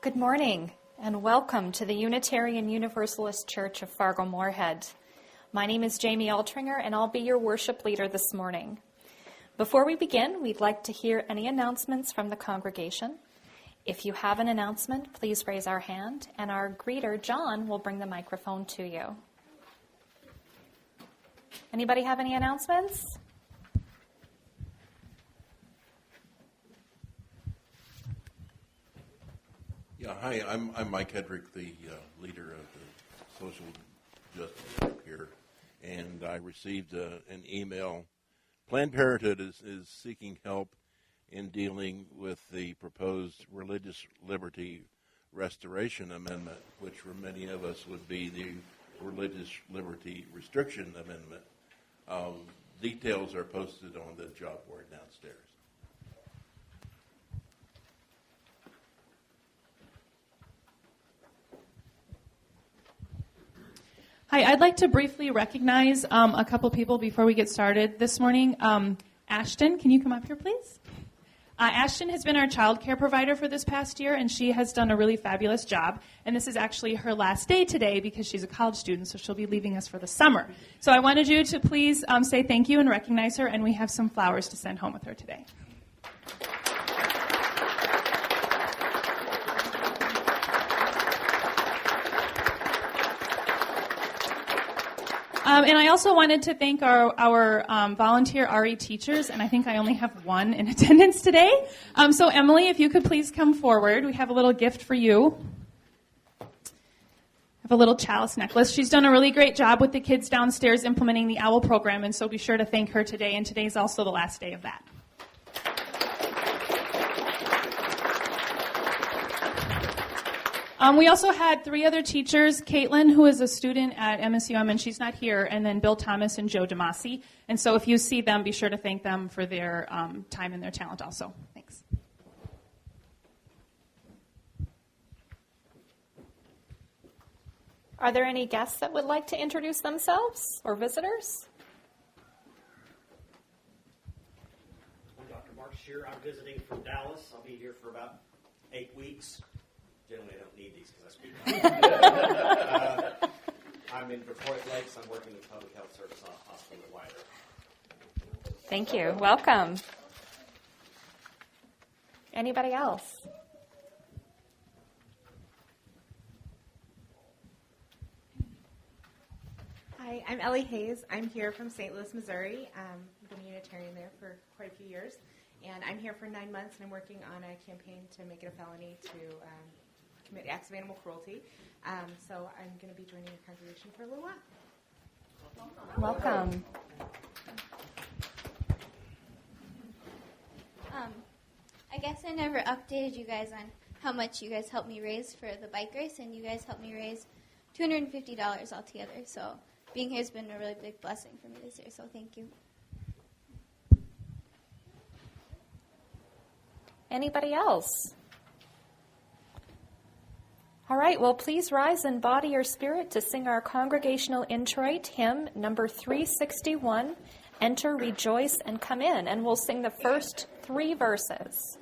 Good morning, and welcome to the Unitarian Universalist Church of Fargo Moorhead. My name is Jaime Altringer, and I'll be your worship leader this morning. Before we begin, we'd like to hear any announcements from the congregation. If you have an announcement, please raise our hand, and our greeter, John, will bring the microphone to you. Anybody have any announcements? Yeah, hi, I'm Mike Hedrick, the leader of the social justice group here, and I received an email. Planned Parenthood is seeking help in dealing with the proposed Religious Liberty Restoration Amendment, which for many of us would be the Religious Liberty Restriction Amendment. Details are posted on the job board downstairs. Hi, I'd like to briefly recognize a couple people before we get started this morning. Ashton, can you come up here, please? Ashton has been our child care provider for this past year, and she has done a really fabulous job. And this is actually her last day today because she's a college student, so she'll be leaving us for the summer. So I wanted you to please say thank you and recognize her, and we have some flowers to send home with her today. And I also wanted to thank our volunteer RE teachers, and I think I only have one in attendance today. So Emily, if you could please come forward. We have a little gift for you. I have a little chalice necklace. She's done a really great job with the kids downstairs implementing the OWL program, and so be sure to thank her today, and today's also the last day of that. We also had three other teachers, Caitlin, who is a student at MSUM, and she's not here, and then Bill Thomas and Joe DeMasi. And so if you see them, be sure to thank them for their time and their talent also. Thanks. Are there any guests that would like to introduce themselves or visitors? I'm Dr. Mark Shear. I'm visiting from Dallas. I'll be here for about 8 weeks. Generally, I don't need these because I speak. I'm in Detroit Lakes. I'm working with Public Health Service Hospital at Wider. Thank you. Welcome. Anybody else? Hi, I'm Ellie Hayes. I'm here from St. Louis, Missouri. I've been a Unitarian there for quite a few years. And I'm here for 9 months, and I'm working on a campaign to make it a felony to commit acts of animal cruelty. So I'm going to be joining the congregation for a little while. Welcome. I guess I never updated you guys on how much you guys helped me raise for the bike race, and you guys helped me raise $250 altogether. So being here has been a really big blessing for me this year, so thank you. Anybody else? All right, well, please rise in body or spirit to sing our congregational introit hymn, number 361, Enter, Rejoice, and Come In. And we'll sing the first 3 verses.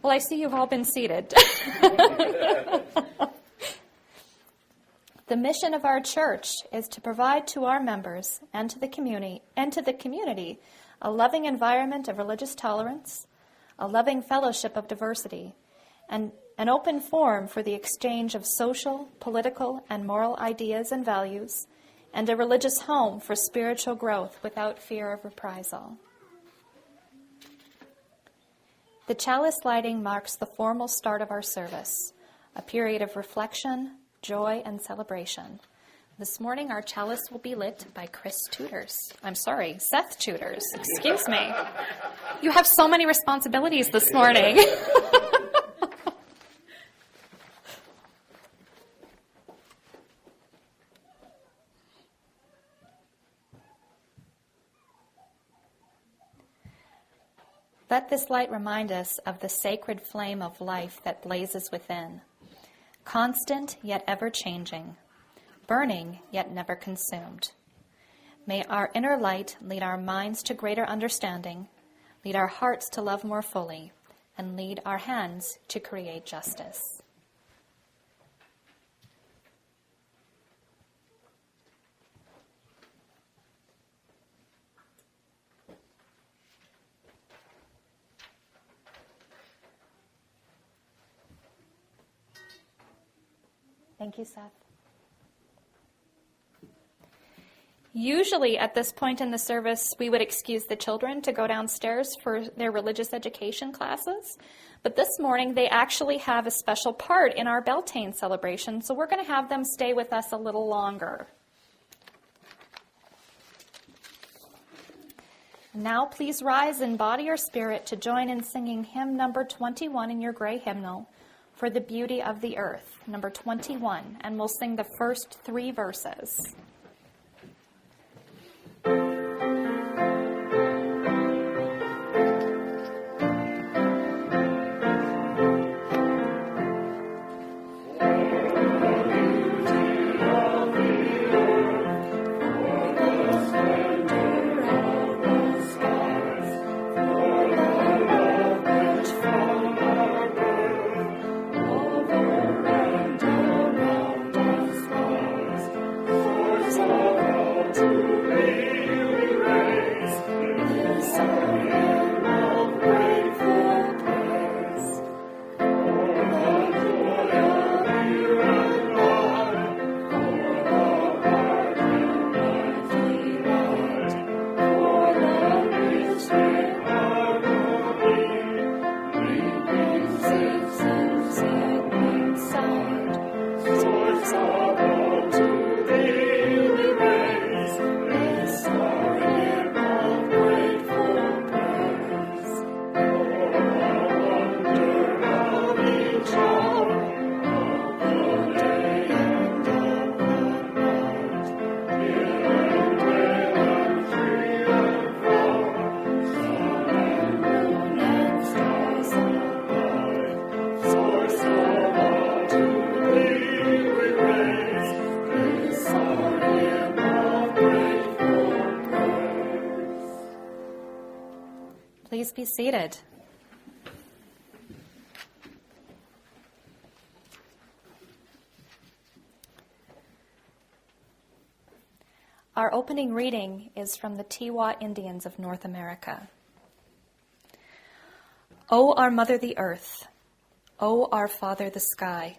Well, I see you've all been seated. The mission of our church is to provide to our members and to the community a loving environment of religious tolerance, a loving fellowship of diversity, and an open forum for the exchange of social, political, and moral ideas and values, and a religious home for spiritual growth without fear of reprisal. The chalice lighting marks the formal start of our service, a period of reflection, joy, and celebration. This morning, our chalice will be lit by Seth Tutors. Excuse me. You have so many responsibilities this morning. Let this light remind us of the sacred flame of life that blazes within, constant yet ever-changing, burning yet never consumed. May our inner light lead our minds to greater understanding, lead our hearts to love more fully, and lead our hands to create justice. Thank you, Seth. Usually at this point in the service, we would excuse the children to go downstairs for their religious education classes. But this morning, they actually have a special part in our Beltane celebration, so we're going to have them stay with us a little longer. Now please rise in body or spirit to join in singing hymn number 21 in your gray hymnal, For the Beauty of the Earth, number 21, and we'll sing the first 3 verses. Please be seated. Our opening reading is from the Tiwa Indians of North America. O our Mother the Earth, O our Father the Sky,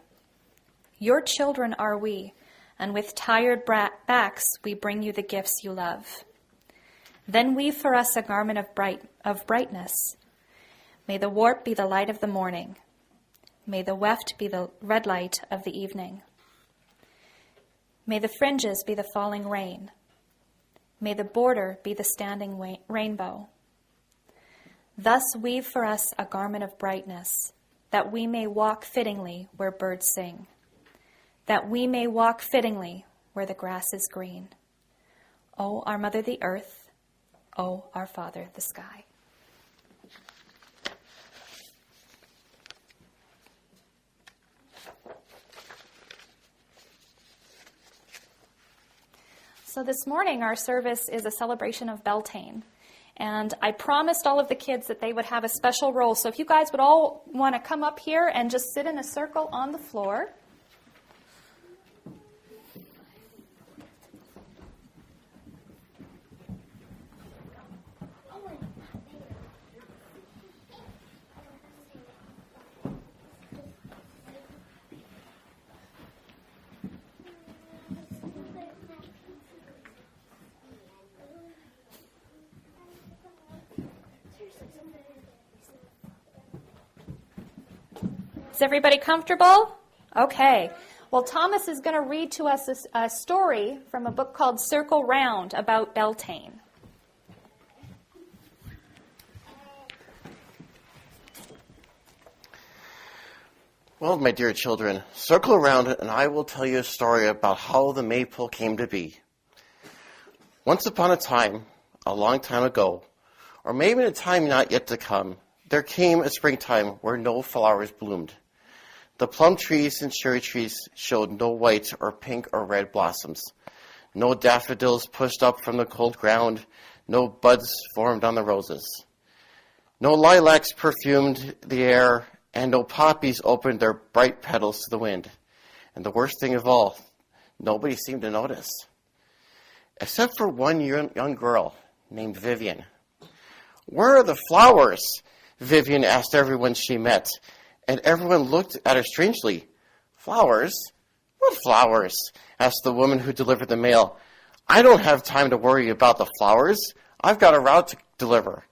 your children are we, and with tired backs we bring you the gifts you love. Then weave for us a garment of brightness. May the warp be the light of the morning. May the weft be the red light of the evening. May the fringes be the falling rain. May the border be the standing rainbow. Thus weave for us a garment of brightness, that we may walk fittingly where birds sing, that we may walk fittingly where the grass is green. O our Mother the Earth, O our Father the Sky. So this morning our service is a celebration of Beltane. And I promised all of the kids that they would have a special role. So if you guys would all want to come up here and just sit in a circle on the floor. Is everybody comfortable? Okay. Well, Thomas is going to read to us a story from a book called Circle Round about Beltane. Well, my dear children, circle around and I will tell you a story about how the maypole came to be. Once upon a time, a long time ago, or maybe in a time not yet to come, There came a springtime where no flowers bloomed. The plum trees and cherry trees showed no white or pink or red blossoms. No daffodils pushed up from the cold ground. No buds formed on the roses. No lilacs perfumed the air, and no poppies opened their bright petals to the wind. And the worst thing of all, nobody seemed to notice. Except for one young girl named Vivian. "Where are the flowers?" Vivian asked everyone she met, and everyone looked at her strangely. "Flowers? What flowers?" asked the woman who delivered the mail. "I don't have time to worry about the flowers. I've got a route to deliver."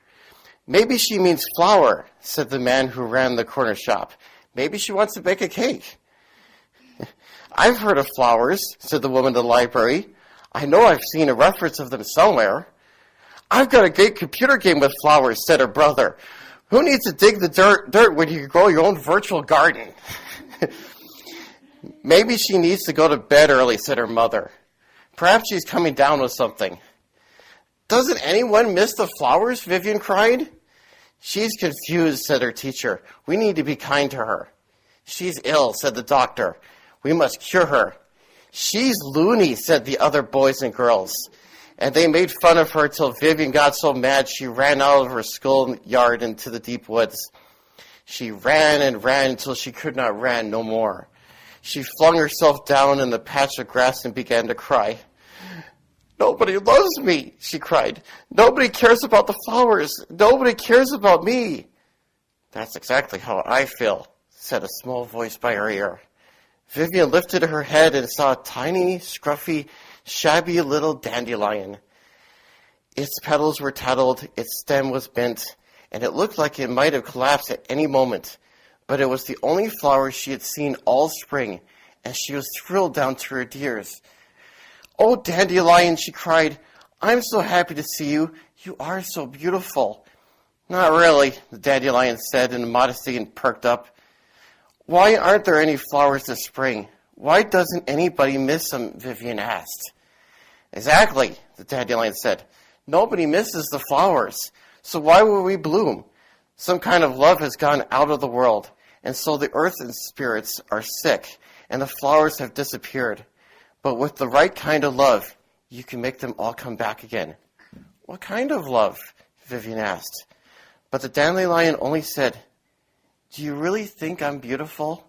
"Maybe she means flour," said the man who ran the corner shop. "Maybe she wants to bake a cake." "I've heard of flowers," said the woman in the library. "I know I've seen a reference of them somewhere." "I've got a great computer game with flowers," said her brother. "Who needs to dig the dirt when you can grow your own virtual garden?" "Maybe she needs to go to bed early," said her mother. "Perhaps she's coming down with something." "Doesn't anyone miss the flowers?" Vivian cried. "She's confused," said her teacher. "We need to be kind to her." "She's ill," said the doctor. "We must cure her." "She's loony," said the other boys and girls. And they made fun of her till Vivian got so mad she ran out of her schoolyard into the deep woods. She ran and ran until she could not run no more. She flung herself down in the patch of grass and began to cry. "Nobody loves me," she cried. "Nobody cares about the flowers. Nobody cares about me." "That's exactly how I feel," said a small voice by her ear. Vivian lifted her head and saw a tiny, scruffy, shabby little dandelion. Its petals were tattled, its stem was bent, and it looked like it might have collapsed at any moment. But it was the only flower she had seen all spring, and she was thrilled down to her tears. "Oh, dandelion," she cried, "I'm so happy to see you. You are so beautiful." "Not really," the dandelion said in modesty and perked up. "Why aren't there any flowers this spring? Why doesn't anybody miss them?" Vivian asked. "Exactly," the dandelion said. "Nobody misses the flowers. So why would we bloom? Some kind of love has gone out of the world, and so the earth and spirits are sick, and the flowers have disappeared. But with the right kind of love, you can make them all come back again." "What kind of love?" Vivian asked. But the dandelion only said, "Do you really think I'm beautiful?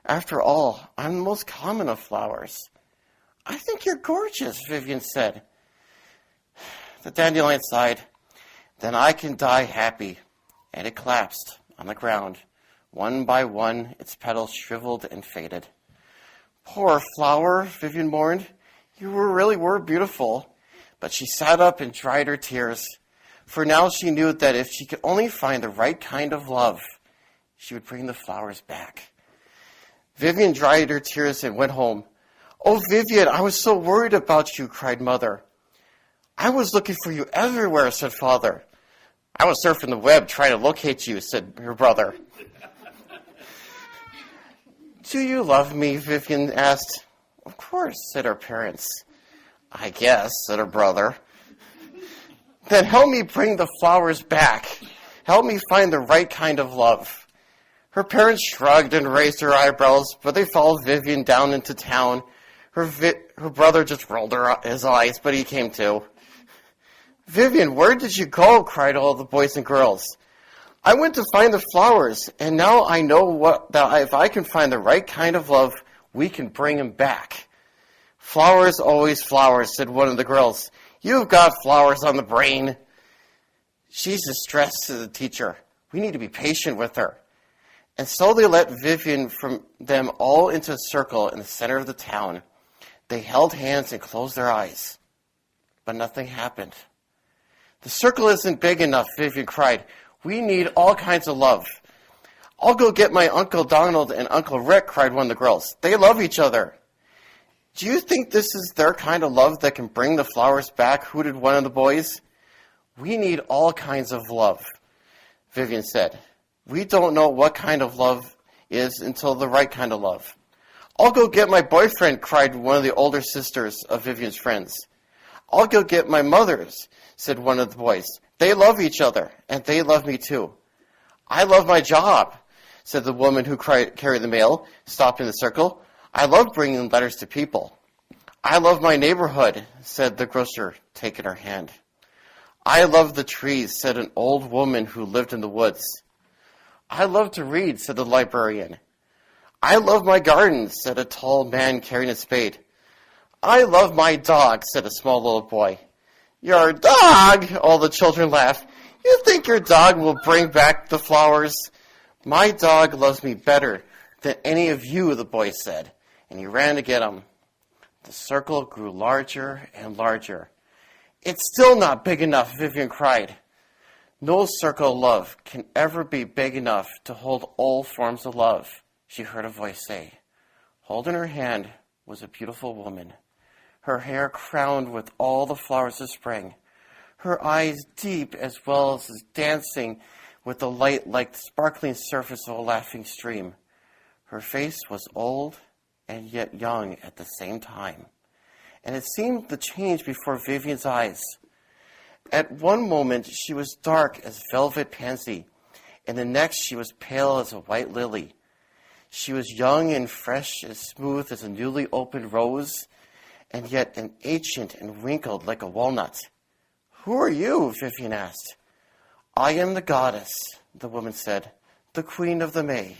After all, I'm the most common of flowers." "I think you're gorgeous," Vivian said. The dandelion sighed. "Then I can die happy." And it collapsed on the ground. One by one, its petals shriveled and faded. "Poor flower," Vivian mourned. "You really were beautiful." But she sat up and dried her tears. For now she knew that if she could only find the right kind of love, she would bring the flowers back. Vivian dried her tears and went home. "Oh, Vivian, I was so worried about you," cried Mother. "I was looking for you everywhere," said Father. "I was surfing the web trying to locate you," said her brother. "Do you love me?" Vivian asked. "Of course," said her parents. "I guess," said her brother. "Then help me bring the flowers back. Help me find the right kind of love." Her parents shrugged and raised their eyebrows, but they followed Vivian down into town. Her brother just rolled his eyes, but he came too. "Vivian, where did you go?" cried all the boys and girls. "I went to find the flowers, and now I know that if I can find the right kind of love, we can bring him back." "Flowers, always flowers," said one of the girls. "You've got flowers on the brain." "She's distressed," said the teacher. "We need to be patient with her." And so they let Vivian from them all into a circle in the center of the town. They held hands and closed their eyes. But nothing happened. "The circle isn't big enough," Vivian cried. "We need all kinds of love." "I'll go get my Uncle Donald and Uncle Rick," cried one of the girls. "They love each other." "Do you think this is their kind of love that can bring the flowers back?" hooted one of the boys. "We need all kinds of love," Vivian said. "We don't know what kind of love is until the right kind of love." "I'll go get my boyfriend," cried one of the older sisters of Vivian's friends. "I'll go get my mother's," said one of the boys. "They love each other, and they love me too." I love my job, said the woman who carried the mail, stopping the circle. I love bringing letters to people. I love my neighborhood, said the grocer, taking her hand. I love the trees, said an old woman who lived in the woods. I love to read, said the librarian. I love my garden, said a tall man carrying a spade. I love my dog, said a small little boy. Your dog, all the children laughed. You think your dog will bring back the flowers? My dog loves me better than any of you, the boy said, and he ran to get him. The circle grew larger and larger. It's still not big enough, Vivian cried. No circle of love can ever be big enough to hold all forms of love, she heard a voice say. Holding her hand was a beautiful woman, her hair crowned with all the flowers of spring, her eyes deep as well as dancing with the light like the sparkling surface of a laughing stream. Her face was old and yet young at the same time, and it seemed to change before Vivian's eyes. At one moment she was dark as velvet pansy, and the next she was pale as a white lily. She was young and fresh, as smooth as a newly opened rose, and yet an ancient and wrinkled like a walnut. Who are you? Vivian asked. I am the goddess, the woman said, the queen of the May.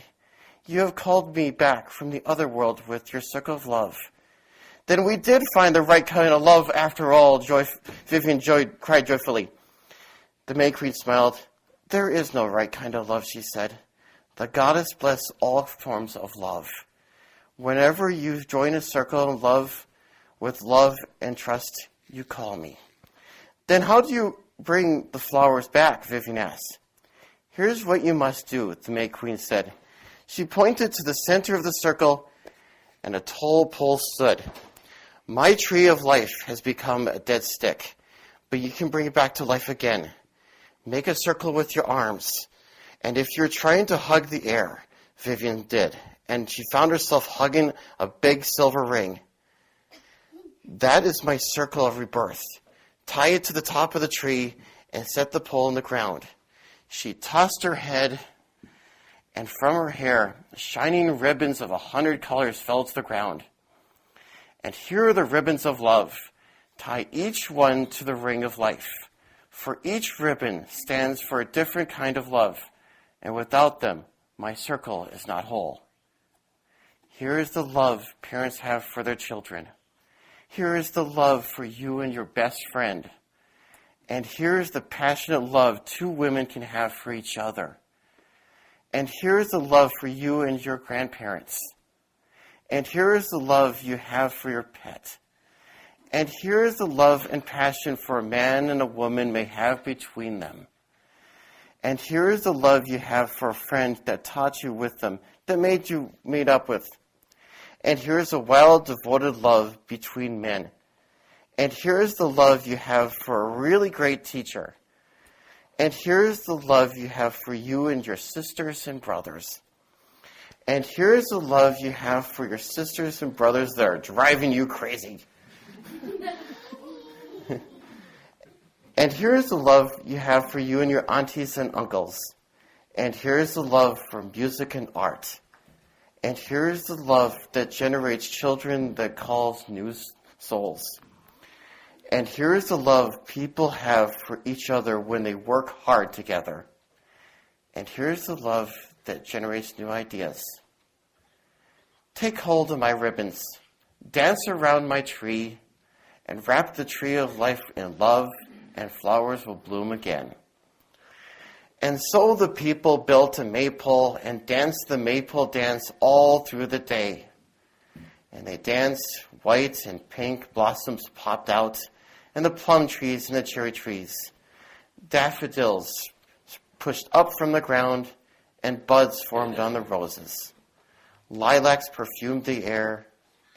You have called me back from the other world with your circle of love. Then we did find the right kind of love after all, Vivian cried joyfully. The May Queen smiled. There is no right kind of love, she said. The goddess bless all forms of love. Whenever you join a circle of love, with love and trust, you call me. Then how do you bring the flowers back? Vivian asked. Here's what you must do, the May Queen said. She pointed to the center of the circle, and a tall pole stood. My tree of life has become a dead stick, but you can bring it back to life again. Make a circle with your arms, and if you're trying to hug the air, Vivian did, and she found herself hugging a big silver ring. That is my circle of rebirth. Tie it to the top of the tree and set the pole in the ground. She tossed her head, and from her hair, shining ribbons of 100 colors fell to the ground. And here are the ribbons of love. Tie each one to the ring of life. For each ribbon stands for a different kind of love, and without them, my circle is not whole. Here is the love parents have for their children. Here is the love for you and your best friend. And here is the passionate love two women can have for each other. And here is the love for you and your grandparents. And here is the love you have for your pet. And here is the love and passion for a man and a woman may have between them. And here is the love you have for a friend that taught you with them, that made up with. And here is a wild, devoted love between men. And here is the love you have for a really great teacher. And here is the love you have for you and your sisters and brothers. And here is the love you have for your sisters and brothers that are driving you crazy. And here is the love you have for you and your aunties and uncles. And here is the love for music and art. And here is the love that generates children that calls new souls. And here is the love people have for each other when they work hard together. And here is the love that generates new ideas. Take hold of my ribbons, dance around my tree, and wrap the tree of life in love, and flowers will bloom again. And so the people built a maypole and danced the maypole dance all through the day. And they danced, white and pink blossoms popped out, and the plum trees and the cherry trees. Daffodils pushed up from the ground, and buds formed on the roses. Lilacs perfumed the air,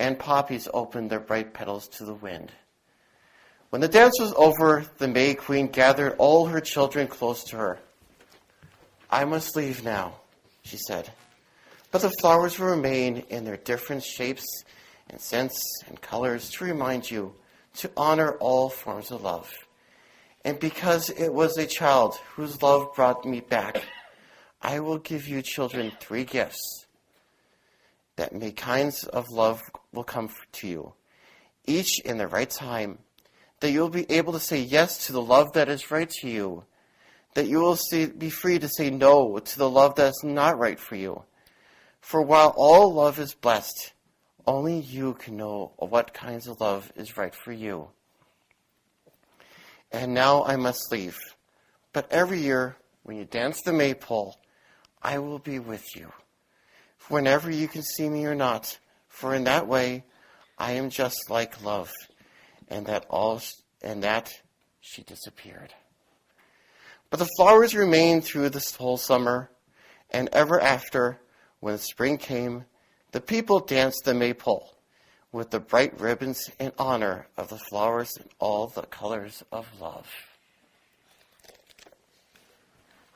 and poppies opened their bright petals to the wind. When the dance was over, the May Queen gathered all her children close to her. I must leave now, she said, but the flowers will remain in their different shapes and scents and colors to remind you to honor all forms of love. And because it was a child whose love brought me back, I will give you children 3 gifts that many kinds of love will come to you, each in the right time, that you will be able to say yes to the love that is right to you, that you will be free to say no to the love that is not right for you. For while all love is blessed, only you can know what kinds of love is right for you. And now I must leave. But every year, when you dance the maypole, I will be with you, whenever you can see me or not. For in that way, I am just like love. And that she disappeared. But the flowers remained through this whole summer, and ever after, when spring came, the people danced the maypole with the bright ribbons in honor of the flowers and all the colors of love.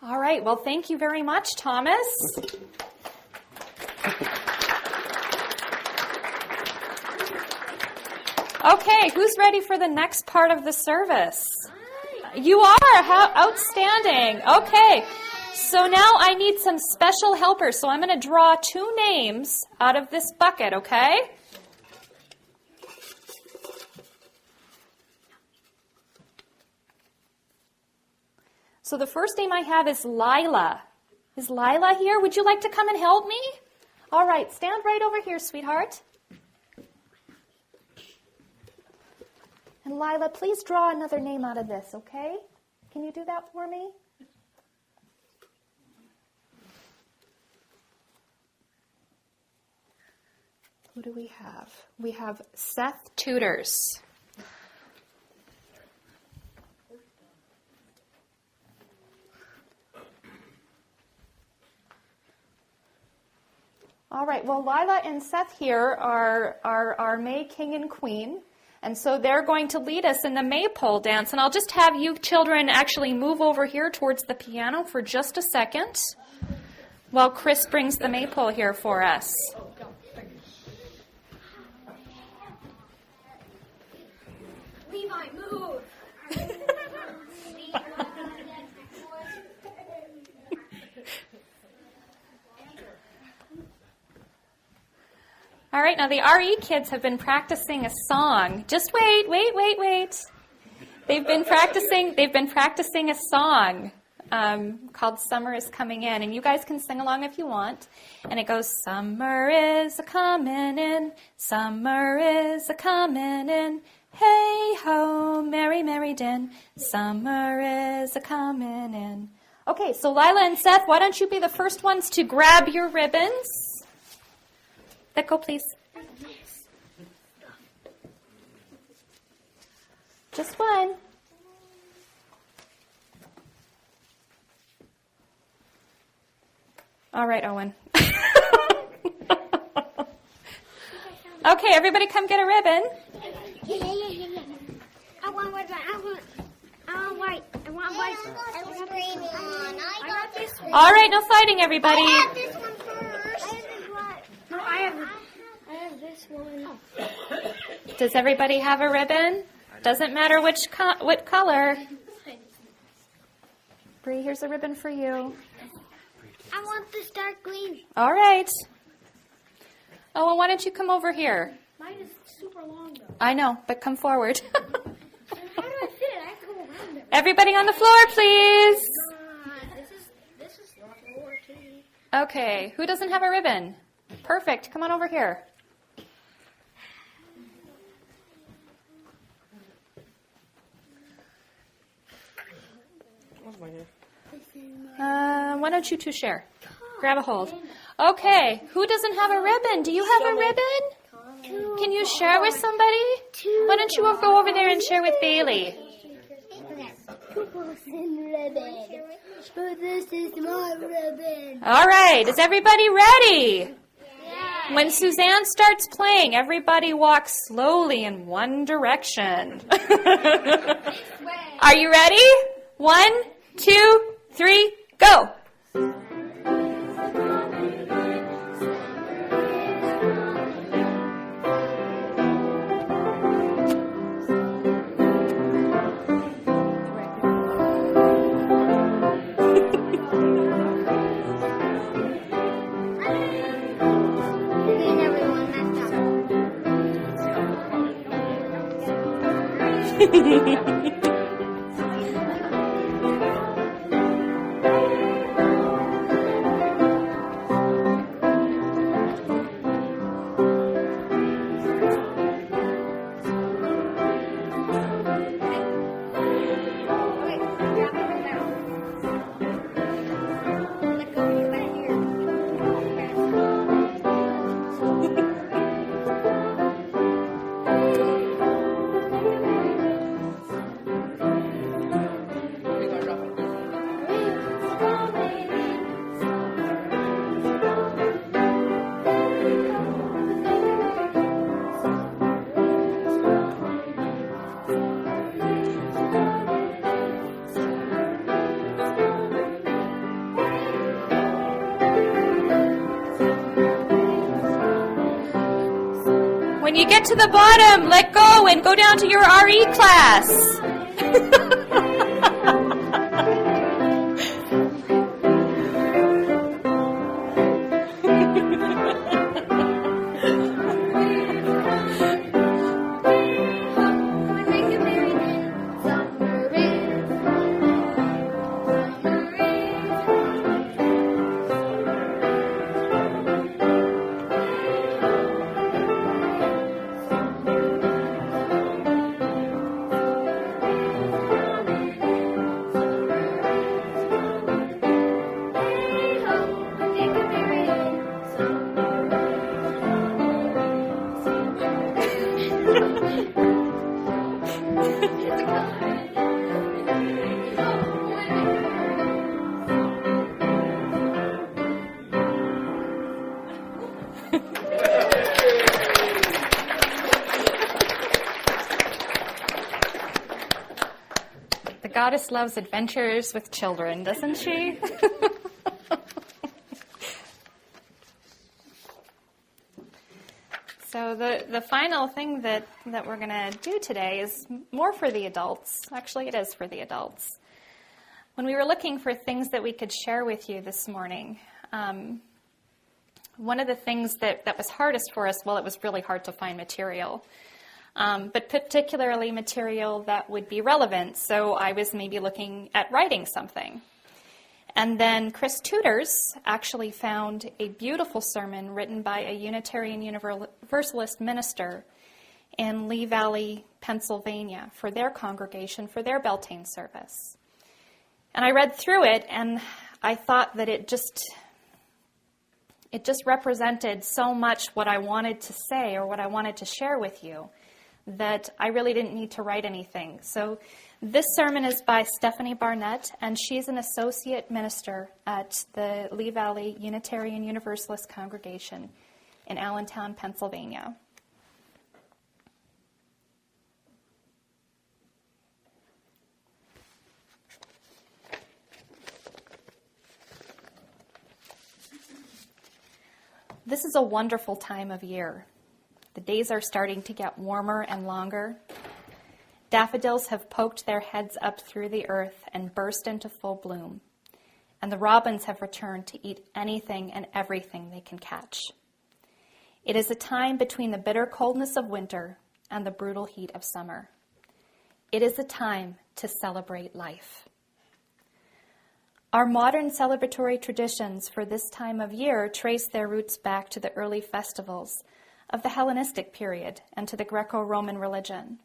All right. Well, thank you very much, Thomas. Okay, who's ready for the next part of the service? You are. How outstanding. Okay. So now I need some special helpers. So I'm going to draw 2 names out of this bucket, okay? So the first name I have is Lila. Is Lila here? Would you like to come and help me? All right, stand right over here, sweetheart. And Lila, please draw another name out of this, okay? Can you do that for me? Who do we have? We have Seth Tutors. All right, well, Lila and Seth here are our May King and Queen, and so they're going to lead us in the maypole dance, and I'll just have you children actually move over here towards the piano for just a second while Chris brings the maypole here for us. Levi, move! All right, now the RE kids have been practicing a song. Just wait. They've been practicing a song called Summer is Coming In, and you guys can sing along if you want. And it goes, summer is a-comin' in, summer is a-comin' in, hey ho, merry, merry din, summer is a-comin' in. Okay, so Lila and Seth, why don't you be the first ones to grab your ribbons? Let go, please. Just one. All right, Owen. Okay, everybody come get a ribbon. Yeah. I want white. I want white. I got this one. All right, no fighting, everybody. I have this one first. No, I have this one. Does everybody have a ribbon? Doesn't matter what color. Bree, here's a ribbon for you. I want this dark green. All right. Oh, well, why don't you come over here? Mine is super long, though. I know, but come forward. How do I fit it? I have to go around it. Everybody on the floor, please. This is the floor, too. Okay, who doesn't have a ribbon? Perfect. Come on over here. Why don't you two share? Grab a hold. Okay, who doesn't have a ribbon? Do you have a ribbon? Can you share with somebody? Why don't you go over there and share with Bailey? This is my ribbon. All right, is everybody ready? When Suzanne starts playing, everybody walks slowly in one direction. Are you ready? 1, 2, 3, go. When you get to the bottom, let go and go down to your RE class. The goddess loves adventures with children, doesn't she? So the final thing that we're going to do today is more for the adults. Actually, it is for the adults. When we were looking for things that we could share with you this morning, one of the things that was hardest for us, well, it was really hard to find material, but particularly material that would be relevant. So I was maybe looking at writing something. And then Chris Tutors actually found a beautiful sermon written by a Unitarian Universalist minister in Lee Valley, Pennsylvania, for their congregation, for their Beltane service. And I read through it, and I thought that it just represented so much what I wanted to say or what I wanted to share with you that I really didn't need to write anything. So this sermon is by Stephanie Barnett, and she's an associate minister at the Lee Valley Unitarian Universalist congregation in Allentown, Pennsylvania. This is a wonderful time of year. The days are starting to get warmer and longer. Daffodils have poked their heads up through the earth and burst into full bloom. And the robins have returned to eat anything and everything they can catch. It is a time between the bitter coldness of winter and the brutal heat of summer. It is a time to celebrate life. Our modern celebratory traditions for this time of year trace their roots back to the early festivals of the Hellenistic period and to the Greco-Roman religion.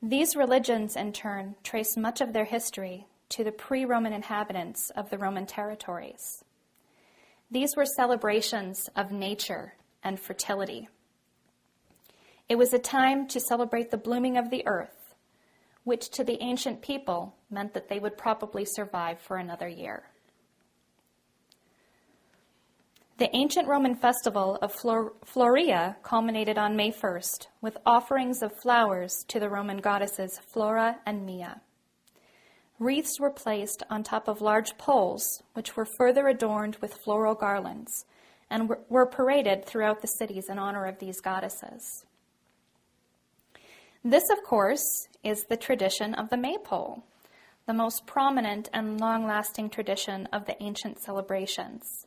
These religions, in turn, trace much of their history to the pre-Roman inhabitants of the Roman territories. These were celebrations of nature and fertility. It was a time to celebrate the blooming of the earth, which to the ancient people meant that they would probably survive for another year. The ancient Roman festival of Floria culminated on May 1st with offerings of flowers to the Roman goddesses Flora and Mia. Wreaths were placed on top of large poles, which were further adorned with floral garlands, and were paraded throughout the cities in honor of these goddesses. This, of course, is the tradition of the maypole, the most prominent and long-lasting tradition of the ancient celebrations.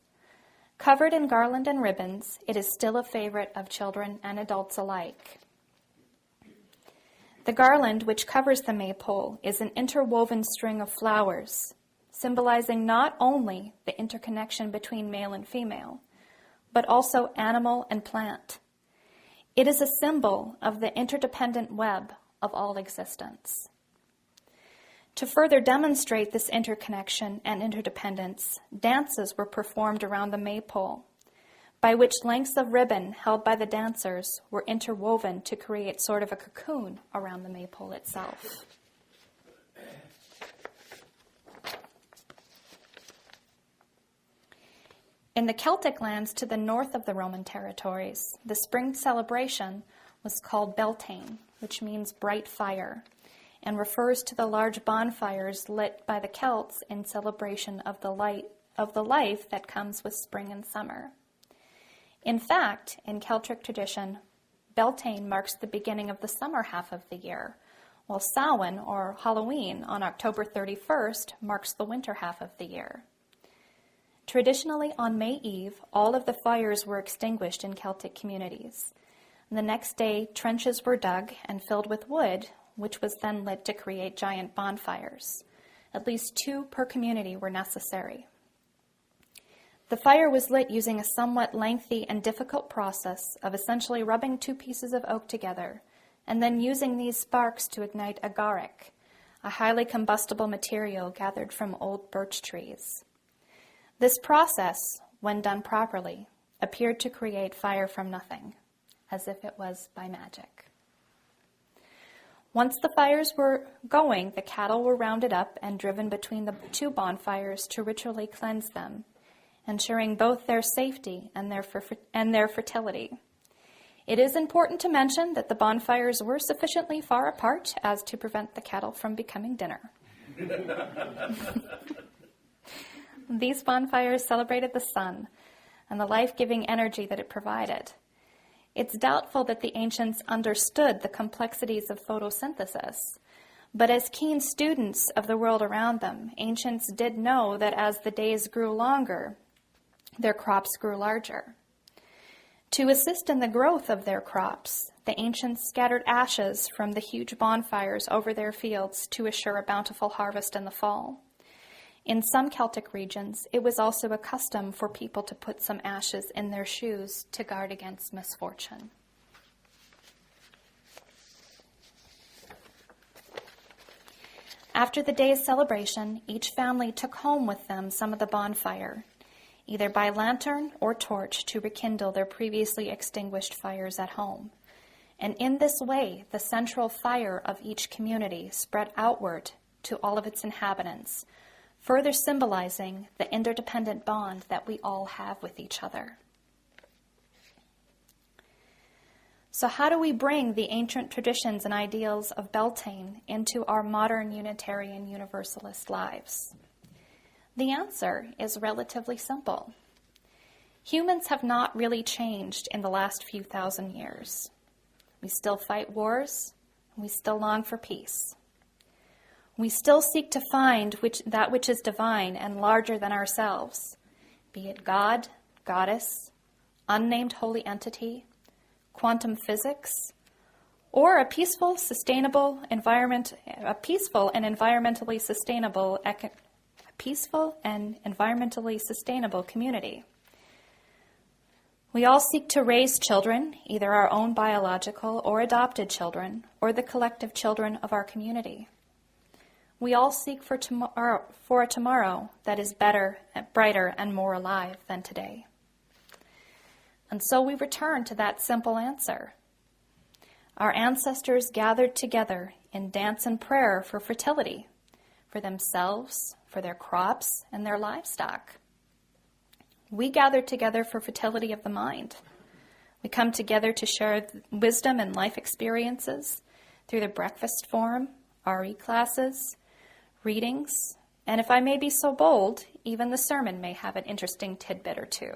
Covered in garland and ribbons, it is still a favorite of children and adults alike. The garland which covers the maypole is an interwoven string of flowers, symbolizing not only the interconnection between male and female, but also animal and plant. It is a symbol of the interdependent web of all existence. To further demonstrate this interconnection and interdependence, dances were performed around the maypole, by which lengths of ribbon held by the dancers were interwoven to create sort of a cocoon around the maypole itself. In the Celtic lands to the north of the Roman territories, the spring celebration was called Beltane, which means bright fire, and refers to the large bonfires lit by the Celts in celebration of the life that comes with spring and summer. In fact, in Celtic tradition, Beltane marks the beginning of the summer half of the year, while Samhain, or Halloween, on October 31st, marks the winter half of the year. Traditionally, on May Eve, all of the fires were extinguished in Celtic communities. The next day, trenches were dug and filled with wood, which was then lit to create giant bonfires. At least 2 per community were necessary. The fire was lit using a somewhat lengthy and difficult process of essentially rubbing 2 pieces of oak together and then using these sparks to ignite agaric, a highly combustible material gathered from old birch trees. This process, when done properly, appeared to create fire from nothing, as if it was by magic. Once the fires were going, the cattle were rounded up and driven between the 2 bonfires to ritually cleanse them, ensuring both their safety and their fertility. It is important to mention that the bonfires were sufficiently far apart as to prevent the cattle from becoming dinner. These bonfires celebrated the sun and the life-giving energy that it provided. It's doubtful that the ancients understood the complexities of photosynthesis, but as keen students of the world around them, ancients did know that as the days grew longer, their crops grew larger. To assist in the growth of their crops, the ancients scattered ashes from the huge bonfires over their fields to assure a bountiful harvest in the fall. In some Celtic regions, it was also a custom for people to put some ashes in their shoes to guard against misfortune. After the day's celebration, each family took home with them some of the bonfire, either by lantern or torch, to rekindle their previously extinguished fires at home. And in this way, the central fire of each community spread outward to all of its inhabitants, further symbolizing the interdependent bond that we all have with each other. So how do we bring the ancient traditions and ideals of Beltane into our modern Unitarian Universalist lives? The answer is relatively simple. Humans have not really changed in the last few thousand years. We still fight wars, and we still long for peace. We still seek to find that which is divine and larger than ourselves, be it God, goddess, unnamed holy entity, quantum physics, or a peaceful and environmentally sustainable community. We all seek to raise children, either our own biological or adopted children, or the collective children of our community. We all seek for a tomorrow that is better, brighter, and more alive than today. And so we return to that simple answer. Our ancestors gathered together in dance and prayer for fertility, for themselves, for their crops, and their livestock. We gather together for fertility of the mind. We come together to share wisdom and life experiences through the breakfast forum, RE classes, readings, and if I may be so bold, even the sermon may have an interesting tidbit or two.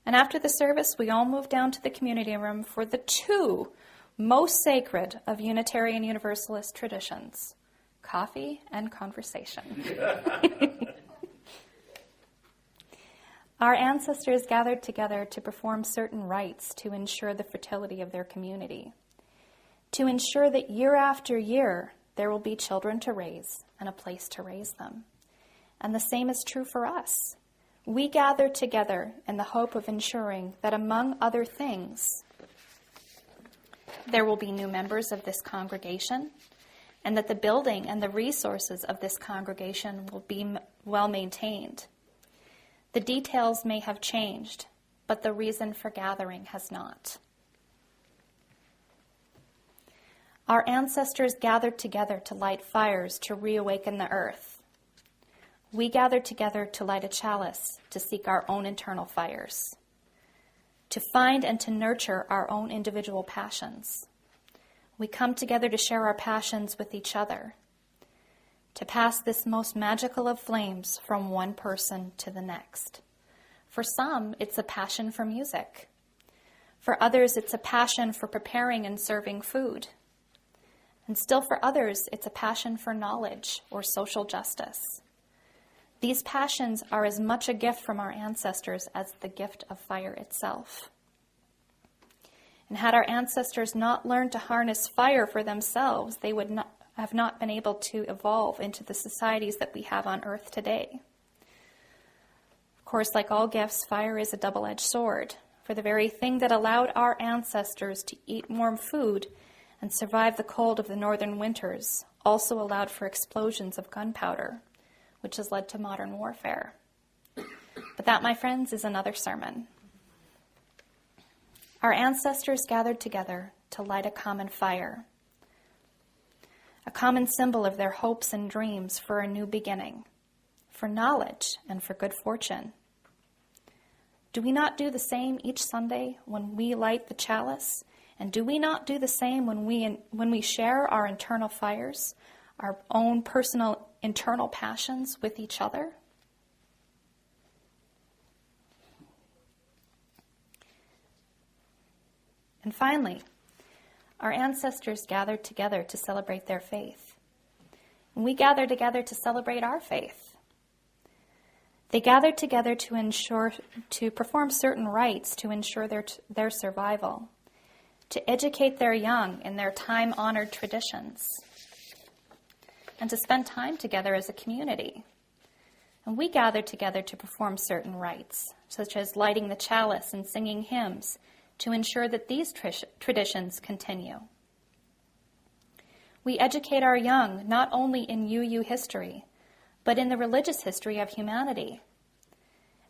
And after the service, we all move down to the community room for the 2 most sacred of Unitarian Universalist traditions, coffee and conversation. Our ancestors gathered together to perform certain rites to ensure the fertility of their community, to ensure that year after year there will be children to raise and a place to raise them. And the same is true for us. We gather together in the hope of ensuring that, among other things, there will be new members of this congregation, and that the building and the resources of this congregation will be well maintained. The details may have changed, but the reason for gathering has not. Our ancestors gathered together to light fires to reawaken the earth. We gather together to light a chalice to seek our own internal fires, to find and to nurture our own individual passions. We come together to share our passions with each other, to pass this most magical of flames from one person to the next. For some, it's a passion for music. For others, it's a passion for preparing and serving food. And still for others, it's a passion for knowledge or social justice. These passions are as much a gift from our ancestors as the gift of fire itself. And had our ancestors not learned to harness fire for themselves, they would have not been able to evolve into the societies that we have on earth today. Of course, like all gifts, fire is a double-edged sword. For the very thing that allowed our ancestors to eat warm food and survive the cold of the northern winters also allowed for explosions of gunpowder, which has led to modern warfare. But that, my friends, is another sermon. Our ancestors gathered together to light a common fire, a common symbol of their hopes and dreams for a new beginning, for knowledge and for good fortune. Do we not do the same each Sunday when we light the chalice? And do we not do the same when we share our internal fires, our own personal internal passions with each other? And finally, our ancestors gathered together to celebrate their faith. And we gather together to celebrate our faith. They gathered together to perform certain rites to ensure their survival, to educate their young in their time-honored traditions, and to spend time together as a community. And we gather together to perform certain rites, such as lighting the chalice and singing hymns, to ensure that these traditions continue. We educate our young not only in UU history, but in the religious history of humanity,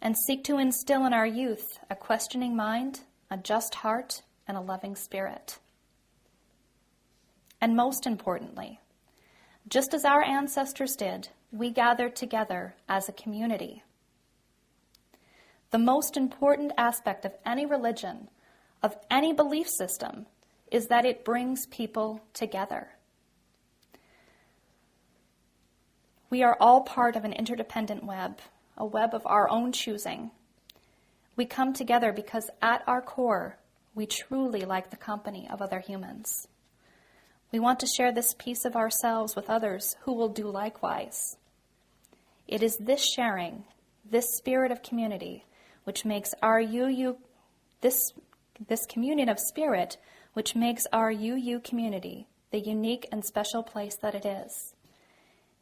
and seek to instill in our youth a questioning mind, a just heart, and a loving spirit. And most importantly, just as our ancestors did, we gather together as a community. The most important aspect of any religion, of any belief system, is that it brings people together. We are all part of an interdependent web, a web of our own choosing. We come together because at our core, we truly like the company of other humans. We want to share this piece of ourselves with others who will do likewise. It is this sharing, this spirit of community, which makes our this communion of spirit, which makes our UU community the unique and special place that it is.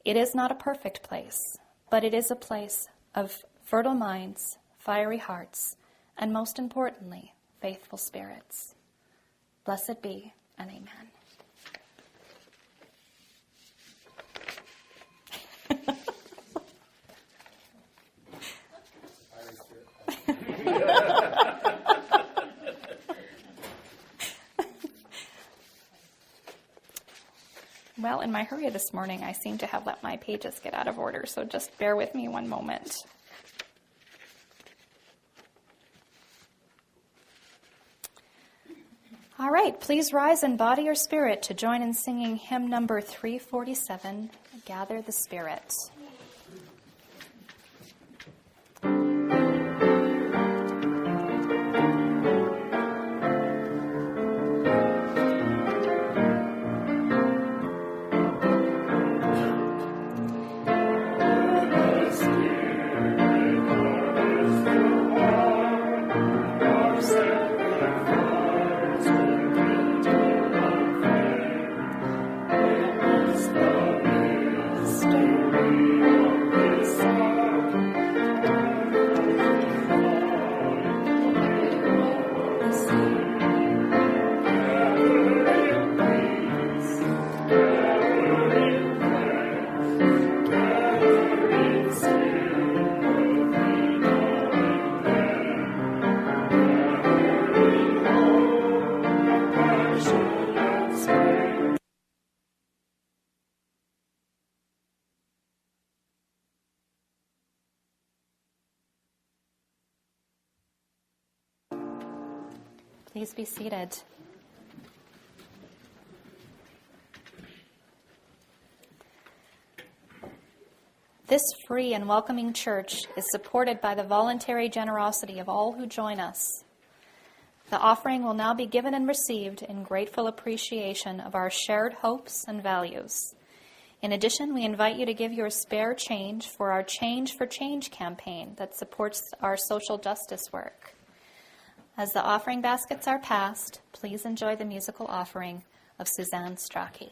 It is not a perfect place, but it is a place of fertile minds, fiery hearts, and most importantly, faithful spirits. Blessed be, and amen. Well, in my hurry this morning, I seem to have let my pages get out of order, so just bear with me one moment. All right, please rise in body or spirit to join in singing hymn number 347, Gather the Spirit. Spirit, Please be seated. This free and welcoming church is supported by the voluntary generosity of all who join us. The offering will now be given and received in grateful appreciation of our shared hopes and values. In addition, we invite you to give your spare change for our Change for Change campaign that supports our social justice work. As the offering baskets are passed, please enjoy the musical offering of Suzanne Strache.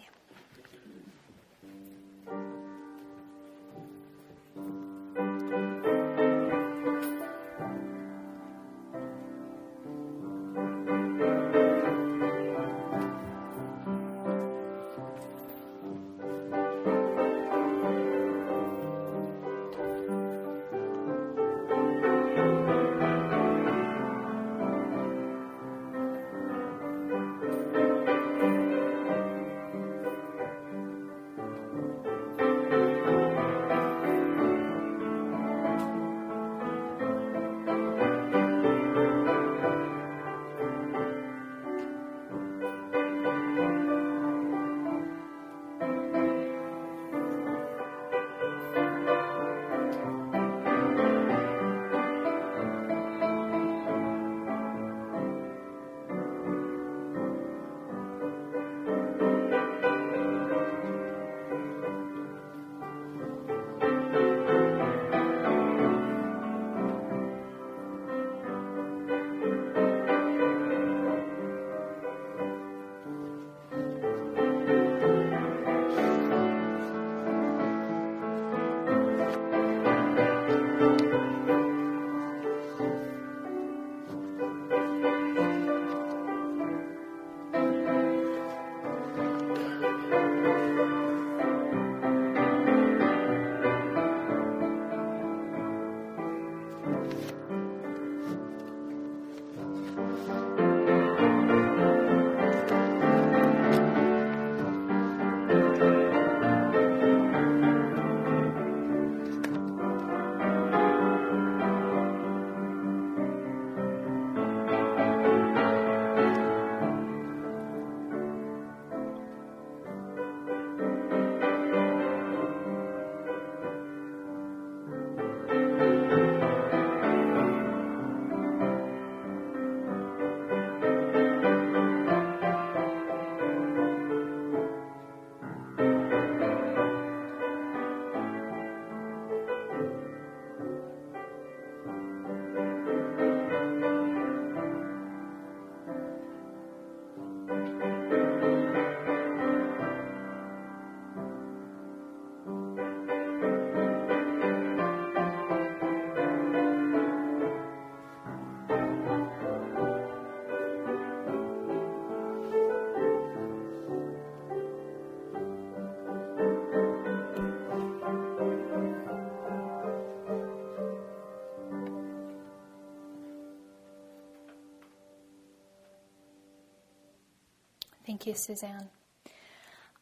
Thank you, Suzanne.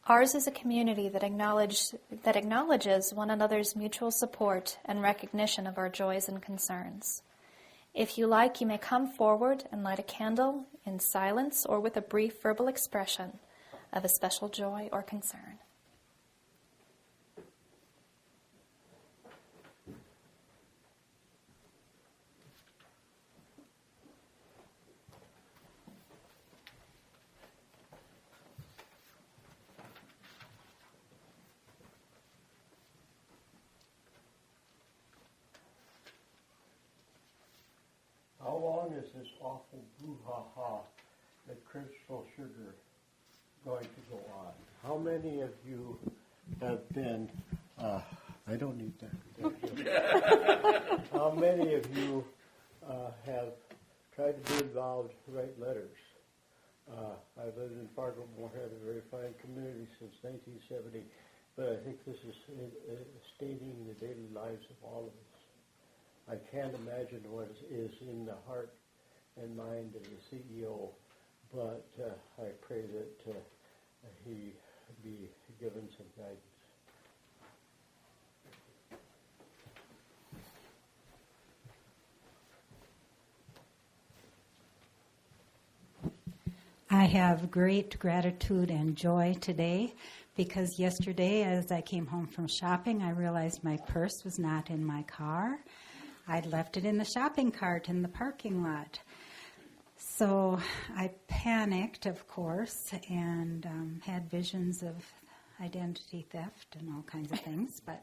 Ours is a community that acknowledges one another's mutual support and recognition of our joys and concerns. If you like, you may come forward and light a candle in silence or with a brief verbal expression of a special joy or concern. How long is this awful brouhaha at Crystal Sugar going to go on? How many of you have been, I don't need that. How many of you have tried to be involved to write letters? I've lived in Fargo Moorhead, a very fine community since 1970, but I think this is stating the daily lives of all of us. I can't imagine what is in the heart and mind of the CEO, but I pray that he be given some guidance. I have great gratitude and joy today because yesterday as I came home from shopping, I realized my purse was not in my car. I'd left it in the shopping cart in the parking lot. So I panicked, of course, and had visions of identity theft and all kinds of things. But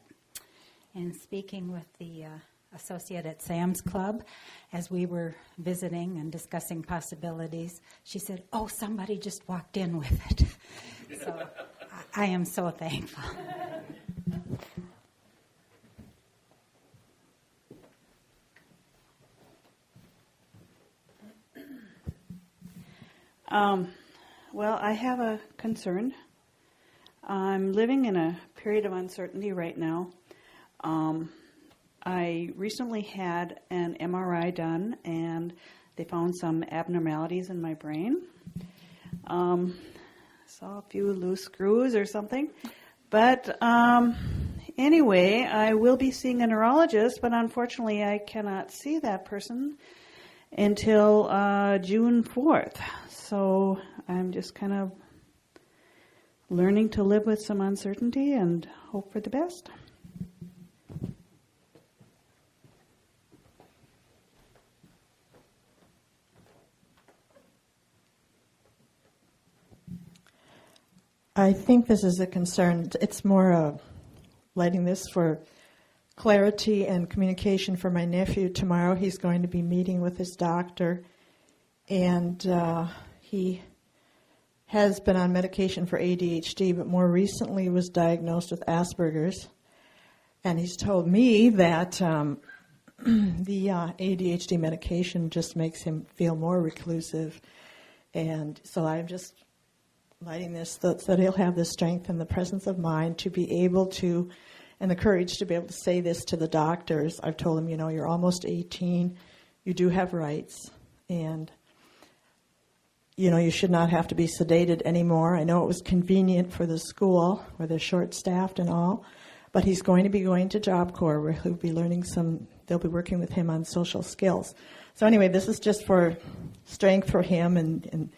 in speaking with the associate at Sam's Club, as we were visiting and discussing possibilities, she said, "Oh, somebody just walked in with it." So I am so thankful. Well, I have a concern. I'm living in a period of uncertainty right now. I recently had an MRI done, and they found some abnormalities in my brain. Saw a few loose screws or something. But anyway, I will be seeing a neurologist, but unfortunately I cannot see that person until June 4th. So I'm just kind of learning to live with some uncertainty and hope for the best. I think this is a concern. It's more lighting this for clarity and communication for my nephew. Tomorrow he's going to be meeting with his doctor, and he has been on medication for ADHD, but more recently was diagnosed with Asperger's. And he's told me that the ADHD medication just makes him feel more reclusive. And so I'm just lighting this so that he'll have the strength and the presence of mind to be able to, and the courage to be able to say this to the doctors. I've told him, you're almost 18, you do have rights, and you should not have to be sedated anymore. I know it was convenient for the school where they're short-staffed and all, but he's going to be going to Job Corps where he'll be learning they'll be working with him on social skills. So anyway, this is just for strength for him, and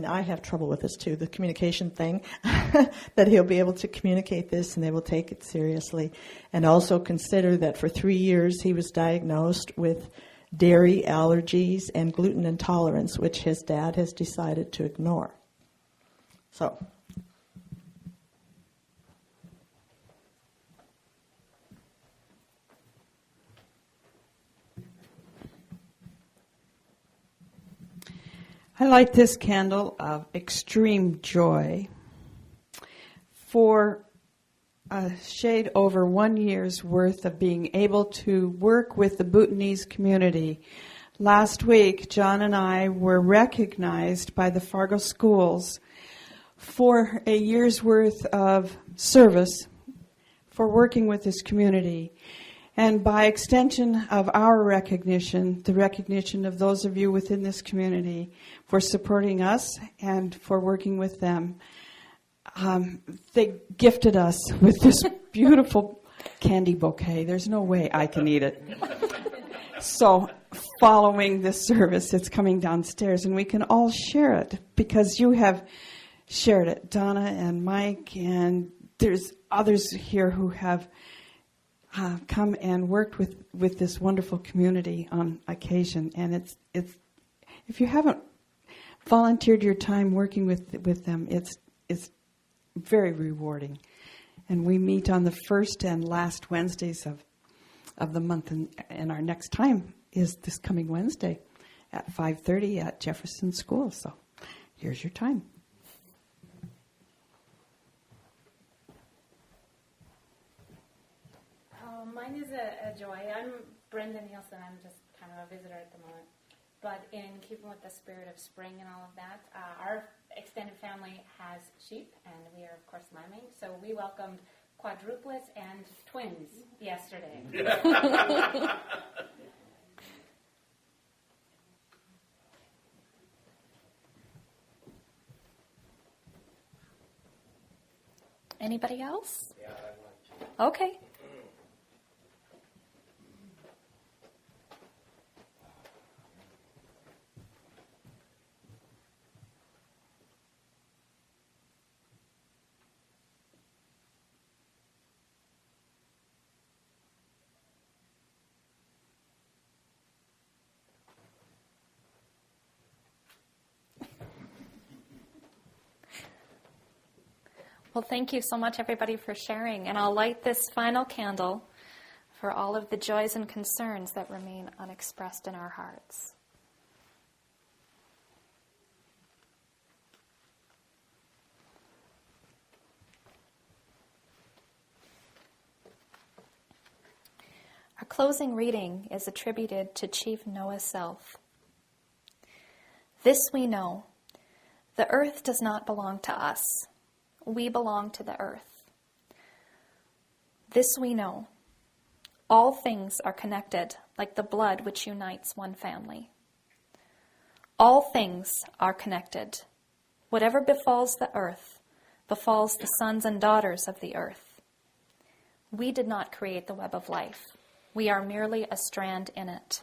I have trouble with this too, the communication thing, that he'll be able to communicate this and they will take it seriously. And also consider that for 3 years he was diagnosed with dairy allergies and gluten intolerance, which his dad has decided to ignore. So. I light this candle of extreme joy for a shade over 1 year's worth of being able to work with the Bhutanese community. Last week, John and I were recognized by the Fargo schools for a year's worth of service for working with this community. And by extension of our recognition, the recognition of those of you within this community for supporting us and for working with them, they gifted us with this beautiful candy bouquet. There's no way I can eat it. So following this service, it's coming downstairs, and we can all share it because you have shared it, Donna and Mike, and there's others here who have come and worked with this wonderful community on occasion, and it's if you haven't volunteered your time working with them, it's very rewarding. And we meet on the first and last Wednesdays of the month, and our next time is this coming Wednesday at 5:30 at Jefferson School. So here's your time. Mine is a joy. I'm Brenda Nielsen. I'm just kind of a visitor at the moment. But in keeping with the spirit of spring and all of that, our extended family has sheep, and we are, of course, lambing. So we welcomed quadruplets and twins yesterday. Anybody else? Yeah, I'd like to. Okay. Well, thank you so much, everybody, for sharing. And I'll light this final candle for all of the joys and concerns that remain unexpressed in our hearts. Our closing reading is attributed to Chief Noah Self. This we know, the earth does not belong to us. We belong to the earth. This we know, all things are connected like the blood which unites one family. All things are connected. Whatever befalls the earth befalls the sons and daughters of the earth. We did not create the web of life. We are merely a strand in it.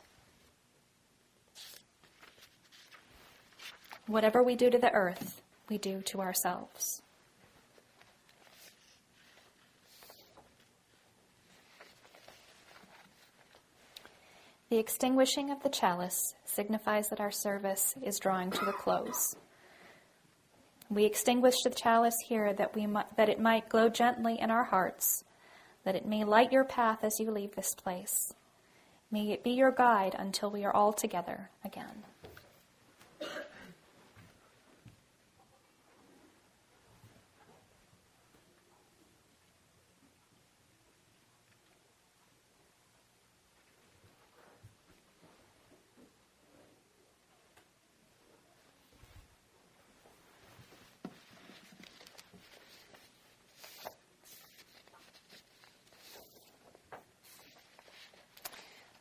Whatever we do to the earth, we do to ourselves. The extinguishing of the chalice signifies that our service is drawing to a close. We extinguish the chalice here that it might glow gently in our hearts, that it may light your path as you leave this place. May it be your guide until we are all together again.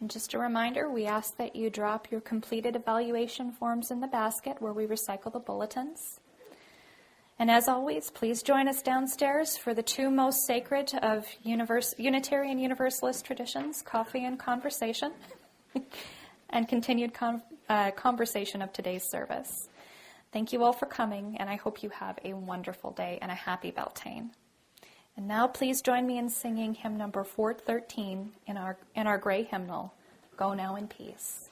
And just a reminder, we ask that you drop your completed evaluation forms in the basket where we recycle the bulletins. And as always, please join us downstairs for the two most sacred of Unitarian Universalist traditions, coffee and conversation, and continued conversation of today's service. Thank you all for coming, and I hope you have a wonderful day and a happy Beltane. And now please join me in singing hymn number 413 in our gray hymnal, Go Now in Peace.